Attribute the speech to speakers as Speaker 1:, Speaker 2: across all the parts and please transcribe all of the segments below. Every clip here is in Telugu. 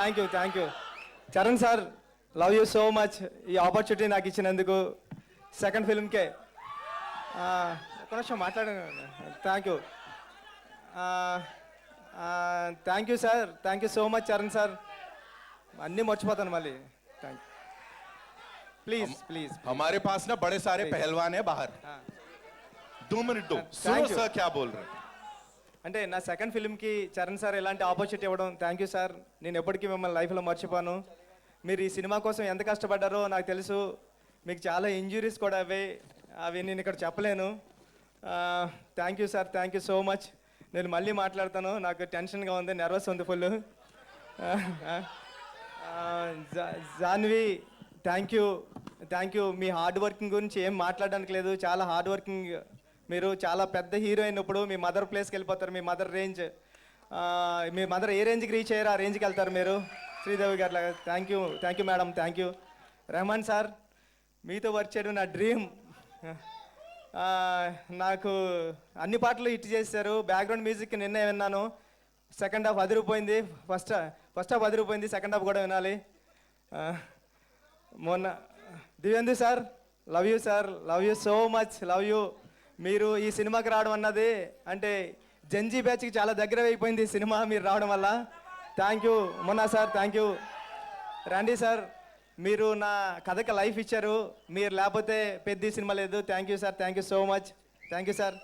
Speaker 1: Thank you Charan sir, love you so much. ఈ ఆపర్చునిటీ నాకు ఇచ్చినందుకు సెకండ్ ఫిల్మ్కే ఒక నిమిషం మాట్లాడాను. Thank you sir, thank you so much Charan sir. అన్నీ మర్చిపోతాను మళ్ళీ. Thank please please.
Speaker 2: हमारे पास ना बड़े सारे पहलवान है बाहर. 2 मिनट दो. सुनो सर क्या बोल रहे हैं.
Speaker 1: అంటే నా సెకండ్ ఫిల్మ్కి చరణ్ సార్ ఎలాంటి ఆపర్చునిటీ ఇవ్వడం, థ్యాంక్ యూ సార్. నేను ఎప్పటికీ మిమ్మల్ని లైఫ్లో మర్చిపోను. మీరు ఈ సినిమా కోసం ఎంత కష్టపడ్డారో నాకు తెలుసు. మీకు చాలా ఇంజురీస్ కూడా అవి నేను ఇక్కడ చెప్పలేను. Thank you sir, thank you so much. నేను మళ్ళీ మాట్లాడతాను, నాకు టెన్షన్గా ఉంది, నర్వస్ ఉంది ఫుల్. Janhvi, thank you. మీ హార్డ్ వర్కింగ్ గురించి ఏం మాట్లాడడానికి లేదు. చాలా హార్డ్ వర్కింగ్. మీరు చాలా పెద్ద హీరో అయినప్పుడు మీ మదర్ ప్లేస్కి వెళ్ళిపోతారు. మీ మదర్ రేంజ్, మీ మదర్ ఏ రేంజ్కి రీచ్ అయ్యారో ఆ రేంజ్కి వెళ్తారు మీరు, శ్రీదేవి గారు లాగా. Thank you madam, thank you. Rahman sir, మీతో వర్క్ చేయడం నా డ్రీమ్. నాకు అన్ని పాటలు హిట్ చేశారు. బ్యాక్గ్రౌండ్ మ్యూజిక్ నిన్నే విన్నాను. సెకండ్ హాఫ్ అదిరిపోయింది. ఫస్ట్ హాఫ్ అదిరిపోయింది, సెకండ్ హాఫ్ కూడా వినాలి. మొన్న Divyendu sir, love you sir, love you so much, love you. మీరు ఈ సినిమాకి రావడం అన్నది అంటే జంజీ బ్యాచ్కి చాలా దగ్గర అయిపోయింది ఈ సినిమా మీరు రావడం వల్ల. థ్యాంక్ యూ మొన్న సార్, థ్యాంక్ యూ. రండి సార్, మీరు నా కథకి లైఫ్ ఇచ్చారు. మీరు లేకపోతే పెద్ద సినిమా లేదు. Thank you sir, thank you so much, thank you sir.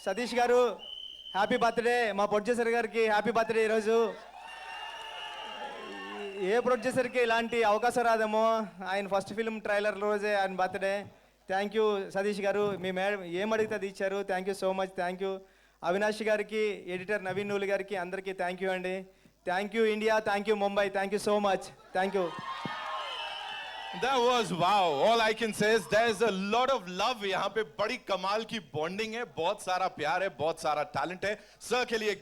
Speaker 1: Satish గారు, హ్యాపీ బర్త్డే. మా ప్రొడ్యూసర్ గారికి హ్యాపీ బర్త్డే ఈరోజు. ఏ ప్రొడ్యూసర్కి ఇలాంటి అవకాశం రాదేమో. ఆయన ఫస్ట్ ఫిల్మ్ ట్రైలర్ రోజే ఆయన బర్త్డే. థ్యాంక్ యూ సతీష్ గారు. మీ మేడం ఏం అడిగితే అది ఇచ్చారు. Thank you so much, thank you. Avinash గారికి, ఎడిటర్ నవీన్ నూలి గారికి అందరికీ థ్యాంక్ యూ అండి. Thank you India, thank you Mumbai, thank you so much, thank you.
Speaker 2: That was wow. All I can say is there is a lot of love. यहाँ पे बड़ी कमाल की बॉन्डिंग है, बहुत सारा प्यार है, बहुत सारा टैलेंट है. सर के लिए